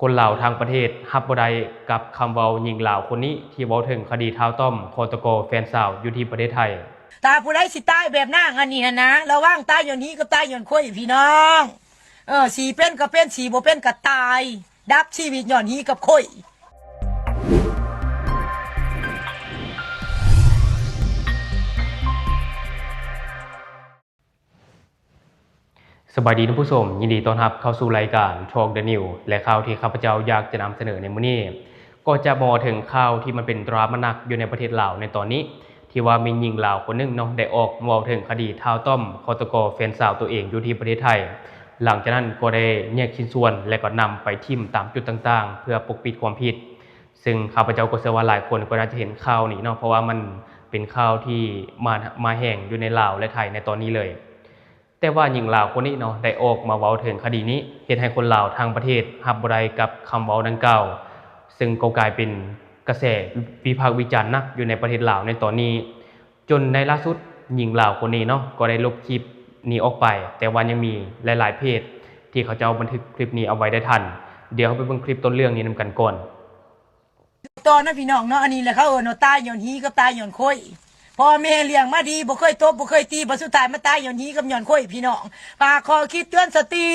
คนลาวทางประเทศรับบ่ได้กับคำเว้าหญิงลาวคนนี้ที่เว้าถึงคดีท้าวต้อมฆตกรแฟนสาวอยู่ที่ประเทศไทยตาผู้ใดสิตายแบบนางอันนี้หั่นนะระวังตายอย่างนี้กับตายอย่างค่อยพี่น้องสีเป็นก็เป็นสีบ่เป็นก็ตายดับชีวิตย้อนนี้กับค่อยสบายดีท่านผู้ชมยินดีต้อนรับเข้าสู่รายการ Talk the New และข่าวที่ข้าพเจ้าอยากจะนำเสนอในมื้อนี้ก็จะมองถึงข่าวที่มันเป็นดราม่าหนักอยู่ในประเทศลาวในตอนนี้ที่ว่ามีหญิงลาวคนนึงเนาะได้ออกมาถึงคดีท้าวต้อมฆตกรแฟนสาวตัวเองอยู่ที่ประเทศไทยหลังจากนั้นก็ได้แยกชิ้นส่วนและก็นำไปทิ่มตามจุดต่างๆเพื่อปกปิดความผิดซึ่งข้าพเจ้าก็เชื่อว่าหลายคนก็น่าจะเห็นข่าวนี้เนาะเพราะว่ามันเป็นข่าวที่มาแห่งอยู่ในลาวและไทยในตอนนี้เลยแต่ว่าหญิงลาวคนนี้เนาะได้ออกมาเว้าถึงคดีนี้เฮ็ดให้คนลาวทางประเทศรับบ่ได้กับคำเว้าดังกล่าวซึ่งก็กลายเป็นกระแสวิพากษ์วิจารณ์หนักอยู่ในประเทศลาวในตอนนี้จนในล่าสุดหญิงลาวคนนี้เนาะก็ได้ลบคลิปนี้ออกไปแต่ว่ายังมีหลายๆเพจที่เขาจะเอาบันทึกคลิปนี้เอาไว้ได้ทันเดี๋ยวเราไปเบิ่งคลิปต้นเรื่องนี้นำกันก่อนตอนนั้นพี่น้องเนาะอันนี้แหละเขาตายย้อนฮีกับตายย้อนค่อยพ่อแม่เลี้ยงมาดีบ่เคยตบบ่เคยตีบ่สุดท้ายมาตายย้อนฮีกับย้อนค่อยพี่น้องฝากขอคิดเตือนสติ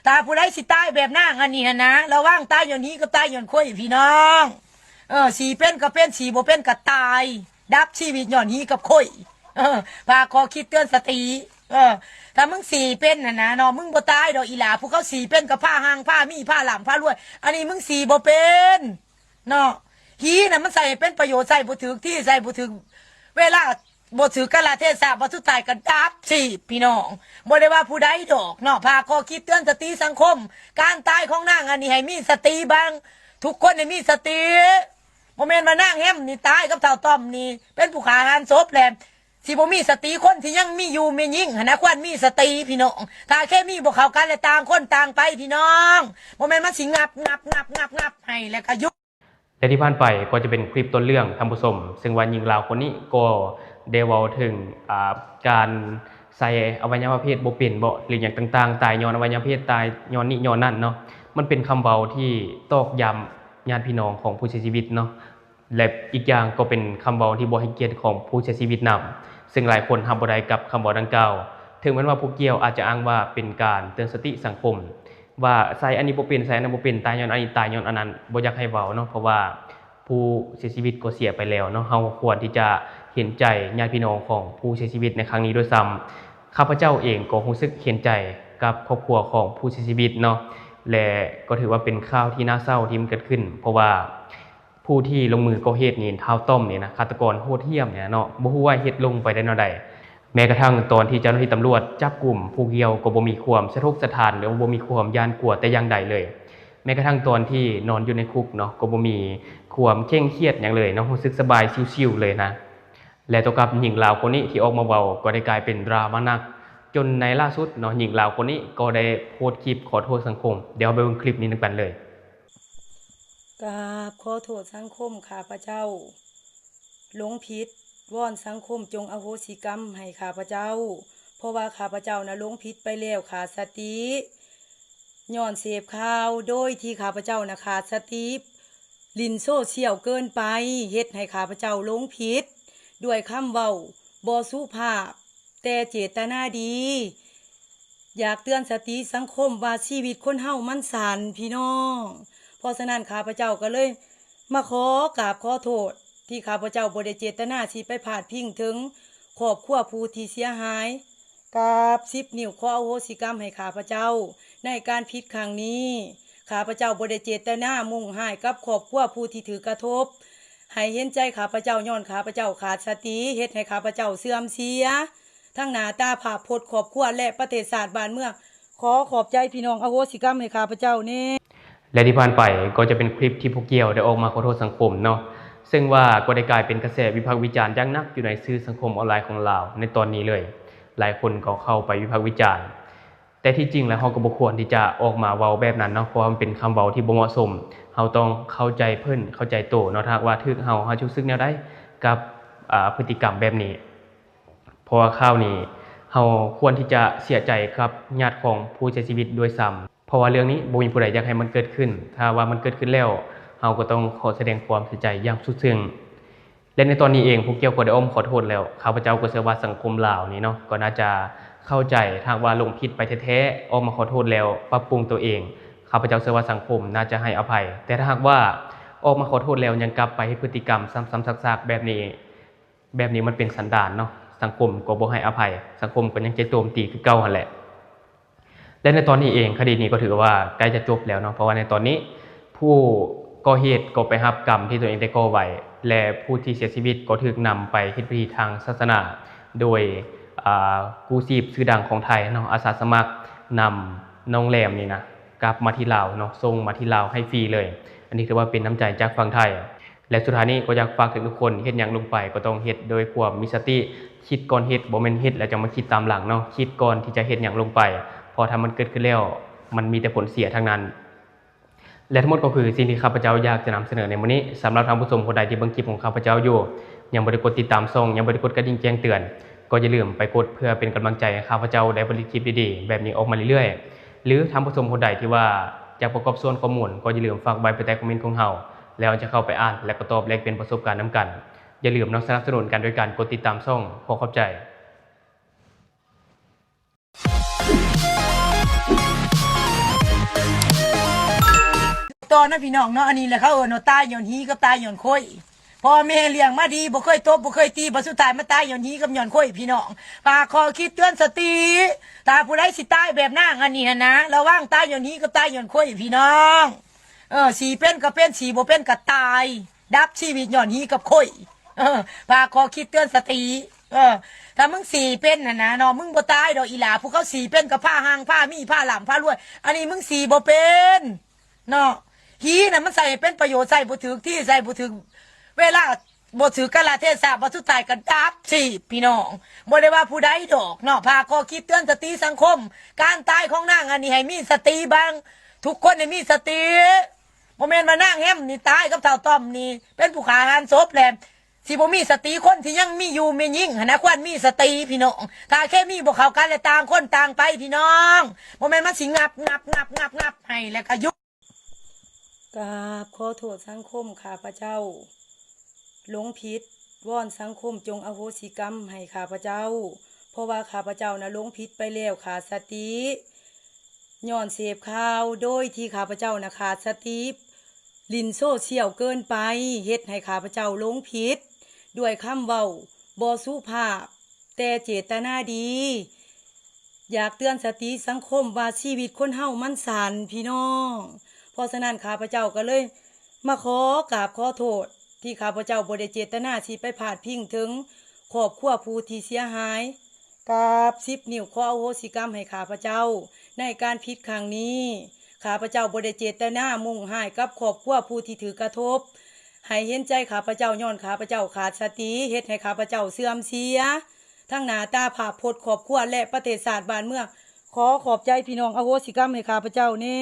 ตาผู้ใดสิตายแบบนางอันนี้หั่นนะระวังตายย้อนฮีกับตายย้อนค่อยพี่น้องสีเป็นก็เป็นสีบ่เป็นก็ตายดับชีวิตย้อนฮีกับค่อยฝากขอคิดเตือนสติถ้ามึงสีเป็นน่ะนะเนาะมึงบ่ตายดอกอีหลาผู้เขาสีเป็นกับผ้าหางผ้ามีผ้าหลำผ้ารวยอันนี้มึงสีบ่เป็นเนาะฮีน่ะมันใส่เป็นประโยชน์ใส่บ่ถึกที่ใส่บ่ถึกเวลาบ่ถือกะลาเทศะบ่สุดท้ายก็ดับสิพี่น้องบ่ได้ว่าผู้ใดดอกเนาะพาข้อคิดเตือนสติสังคมการตายของนางอันนี้ให้มีสติบ้างทุกคนให้มีสติบ่แม่นมานางแฮมนี่ตายกับเฒ่าต้อมนี่เป็นผู้ฆ่าหันศพแหละสิบ่มีสติคนที่ยังมีอยู่มียิ่งหั่นนะควรมีสติพี่น้องถ้าแค่มีบ่เข้ากันแล้วต่างคนต่างไปพี่น้องบ่แม่นมันสิงับให้แล้วก็ยุและที่ผ่านไปก็จะเป็นคลิปต้นเรื่องท่านผู้ชมซึ่งว่าหญิงลาวคนนี้ก็ได้เว้าถึงการใส่อวัยวะเพศบ่เป็นบ่หรืออย่างต่างๆตายย้อนอวัยวะเพศตายย้อนนี้ย้อนนั่นเนาะมันเป็นคำเว้าที่ตอกย้ำญาติพี่น้องของผู้เสียชีวิตเนาะและอีกอย่างก็เป็นคำเว้าที่บ่ให้เกียรติของผู้เสียชีวิตนำซึ่งหลายคนรับบ่ได้กับคำเว้าดังกล่าวถึงแม้ว่าผู้เกี่ยวอาจจะอ้างว่าเป็นการเตือนสติสังคมว่าใส่อันนี้บ่เป็นใส่อันนั้นบ่เป็นตายย้อนอันนี้ตายย้อนอันนั้นบ่อยากให้เว้าเนาะเพราะว่าผู้เสียชีวิตก็เสียไปแล้วเนาะเฮาควรที่จะเห็นใจญาติพี่น้องของผู้เสียชีวิตในครั้งนี้ด้วยซ้ำข้าพเจ้าเองก็รู้สึกเห็นใจกับครอบครัวของผู้เสียชีวิตเนาะและก็ถือว่าเป็นข่าวที่น่าเศร้าที่มันเกิดขึ้นเพราะว่าผู้ที่ลงมือก่อเหตุนี่ท้าวต้อมนี่นะฆาตกรโหดเหี้ยมเนี่ยเนาะบ่ฮู้ว่าเฮ็ดลงไปได้แนวใดแม้กระทั่งตอนที่เจ้าหน้าที่ตำรวจจับกุมผู้เกี่ยวก็บ่มีความสะทกสะท้านหรือว่าบ่มีความย้านกลัวแต่อย่างใดเลยแม้กระทั่งตอนที่นอนอยู่ในคุกเนาะก็บ่มีความเคร่งเครียดหยังเลยเนาะรู้สึกสบายชิลๆเลยนะและต่อกับหญิงลาวคนนี้ที่ออกมาเว้าก็ได้กลายเป็นดราม่าหนักจนในล่าสุดเนาะหญิงลาวคนนี้ก็ได้โพสต์คลิปขอโทษสังคมเดี๋ยวไปเบิ่งคลิปนี้นำกันเลยกราบขอโทษสังคมข้าพเจ้าหลงผิดวอนสังคมจงอโหสิกรรมให้ข้าพเจ้าเพราะว่าข้าพเจ้านะหลงผิดไปแล้วขาดสติย้อนเสพข่าวโดยที่ข้าพเจ้านะขาดสติลินโซเชียลเกินไปเฮ็ดให้ข้าพเจ้าหลงผิดด้วยคำเว้าบ่สุภาพแต่เจตนาดีอยากเตือนสติสังคมว่าชีวิตคนเฮามันสั้นพี่น้องเพราะฉะนั้นข้าพเจ้าก็เลยมาขอกราบขอโทษที่ข้าพเจ้าบ่ได้เจตนาสิไปพาดพิงถึงครอบครัวผู้ที่เสียหายกราบ10 นิ้วขออโหสิกรรมให้ข้าพเจ้าในการผิดครั้งนี้ข้าพเจ้าบ่ได้เจตนามุ่งร้ายกับครอบครัวผู้ที่ถือกระทบให้เห็นใจข้าพเจ้าย้อนข้าพเจ้าขาดสติเฮ็ดให้ข้าพเจ้าเสื่อมเสียทั้งหน้าตาภาพพจน์ครอบครัวและประเทศชาติบ้านเมืองขอบใจพี่น้องอโหสิกรรมให้ข้าพเจ้านี่และที่ผ่านไปก็จะเป็นคลิปที่ผู้เกี่ยวได้ออกมาขอโทษสังคมเนาะซึ่งว่าก็ได้กลายเป็นกระแสวิพากษ์วิจารณ์อย่างหนักอยู่ในสื่อสังคมออนไลน์ของลาวในตอนนี้เลยหลายคนก็เข้าไปวิพากษ์วิจารณ์แต่ที่จริงแล้วเฮาก็บ่ควรที่จะออกมาเว้าแบบนั้นเนาะเพราะว่ามันเป็นคำเว้าที่บ่เหมาะสมเฮาต้องเข้าใจเพิ่นเข้าใจโตเนาะถ้าว่าถึกเฮารู้สึกแนวใดกับพฤติกรรมแบบนี้เพราะว่าข่าวนี้เฮาควรที่จะเสียใจกับญาติของผู้เสียชีวิตด้วยซ้ำเพ ราะว่าเรื่องนี้บ่มีผู้ใดอยากให้มันเกิดขึ้นถ้าว่ามันเกิดขึ้นแล้วเฮาก็ต้องขอแสดงความเสียใจอย่างสุดซึ้งและในตอนนี้เองผู้เกี่ยวก็ได้อ้อมขอโทษแล้วข้าพเจ้าก็เชื่อว่าสังคมลาวนี่เนาะก็น่าจะเข้าใจถ้าว่าลงผิดไปแท้ๆออกมาขอโทษแล้วปรับปรุงตัวเองข้าพเจ้าเชื่อว่าสังคมน่าจะให้อภัยแต่ถ้าหากว่าออกมาขอโทษแล้วยังกลับไปให้พฤติกรรมซ้ำๆซากๆแบบนี้มันเป็นสันดานเนาะสังคมก็บ่ให้อภัยสังคมก็ยังจะโจมตีคือเก่าหั่นแหละและในตอนนี้เองคดีนี้ก็ถือว่าใกล้จะจบแล้วเนาะเพราะว่าในตอนนี้ผู้ก่อเหตุก็ไปรับกรรมที่ตัวเองได้ก่อไว้และผู้ที่เสียชีวิตก็ถูกนำไปเฮ็ดพิธีทางศาสนาโดยกู้ชีพชื่อดังของไทยเนาะอาสาสมัครนำน้องแรมนี่นะกลับมาที่ลาวเนาะส่งมาที่ลาวให้ฟรีเลยอันนี้ถือว่าเป็นน้ำใจจากฝั่งไทยและสุดท้ายนี้ก็อยากฝากถึงทุกคนเฮ็ดหยังลงไปก็ต้องเฮ็ดโดยความมีสติคิดก่อนเฮ็ดบ่แม่นเฮ็ดแล้วจะมาคิดตามหลังเนาะคิดก่อนที่จะเฮ็ดหยังลงไปพอถ้ามันเกิดขึ้นแล้วมันมีแต่ผลเสียทั้งนั้นและทั้งหมดก็คือสิ่งที่ข้าพเจ้าอยากจะนำเสนอในมื้อนี้สำหรับท่านผู้ชมคนใดที่เบิ่งคลิปของข้าพเจ้าอยู่ยังบ่ได้กดติดตามช่องยังบ่ได้กดกระดิ่งแจ้งเตือนก็อย่าลืมไปกดเพื่อเป็นกำลังใจให้ข้าพเจ้าได้ผลิตคลิปดีๆแบบนี้ออกมาเรื่อยๆหรือท่านผู้ชมคนใดที่ว่าอยากประกอบส่วนข้อมูลก็อย่าลืมฝากไว้ใต้คอมเมนต์ของเฮาแล้วจะเข้าไปอ่านและก็ตอบแลกเปลี่ยนประสบการณ์นํกันอย่าลืมสนับสนุนกันด้วยการกดติดตามช่องขอขอบใจตอนนั้นพี่น้องเนาะอันนี้แหละเขาเนาะตายย้อนฮีกับตายย้อนค่อยพ่อแม่เลี้ยงมาดีบ่เคยตบบ่เคยตีบ่สุดท้ายมาตายย้อนฮีกับย้อนค่อยพี่น้องฝากขอคิดเตือนสติถ้าผู้ใดสิตายแบบนางอันนี้นะระวังตายย้อนฮีกับตายย้อนค่อยพี่น้องสีเป็นก็เป็นสีบ่เป็นก็ตายดับชีวิตย้อนฮีกับค่อยฝากขอคิดเตือนสติถ้ามึงสีเป็นนะเนาะมึงบ่ตายดอกอีหลาผู้เขาสีเป็นกับผ้าหางผ้ามีผ้าหล่ำผ้ารวย อันนี้มึงสีบ่เป็นเนาะฮีน่ะมันใส่เป็นประโยชน์ใส่บ่ถึกที่ใส่บ่ถึกเวลาบ่ถือกาลเทศะบ่สุดท้ายกันดับสิพี่น้องบ่ได้ว่าผู้ใดดอกเนาะพาข้อคิดเตือนสติสังคมการตายของนางอันนี้ให้มีสติบ้างทุกคนให้มีสติบ่แม่นว่านางแฮมนี่ตายกับเฒ่าต้อมนี่เป็นผู้ฆ่าหันศพแหละสิบ่มีสติคนที่ยังมีอยู่มียิ่งหั่นนะควรมีสติพี่น้องถ้าแค่มีบ่เข้ากันแล้วต่างคนต่างไปพี่น้องบ่แม่นมันสิงับให้แล้วก็ยุบกราบขอโทษสังคมข้าพเจ้าหลงผิดวอนสังคมจงอโหสิกรรมให้ข้าพเจ้าเพราะว่าข้าพเจ้านะหลงผิดไปแล้วขาดสติย้อนเสพข่าวโดยที่ข้าพเจ้านะขาดสติลินโซเชียลเกินไปเฮ็ดให้ข้าพเจ้าหลงผิดด้วยคำเว้าบ่สุภาพแต่เจตนาดีอยากเตือนสติสังคมว่าชีวิตคนเฮามันสั้นพี่น้องเพราะฉะนั้นข้าพเจ้าก็เลยมาขอกราบขอโทษที่ข้าพเจ้าบ่ได้เจตนาสิไปพาดพิงถึงครอบครัวผู้ที่เสียหายกราบ10 นิ้วขออโหสิกรรมให้ข้าพเจ้าในการผิดครั้งนี้ข้าพเจ้าบ่ได้เจตนามุ่งร้ายกับครอบครัวผู้ที่ถือกระทบให้เห็นใจข้าพเจ้าย้อนข้าพเจ้าขาดสติเฮ็ดให้ข้าพเจ้าเสื่อมเสียทั้งหน้าตาภาพพจน์ครอบครัวและประเทศชาติบ้านเมืองขอขอบใจพี่น้องอโหสิกรรมให้ข้าพเจ้าแน่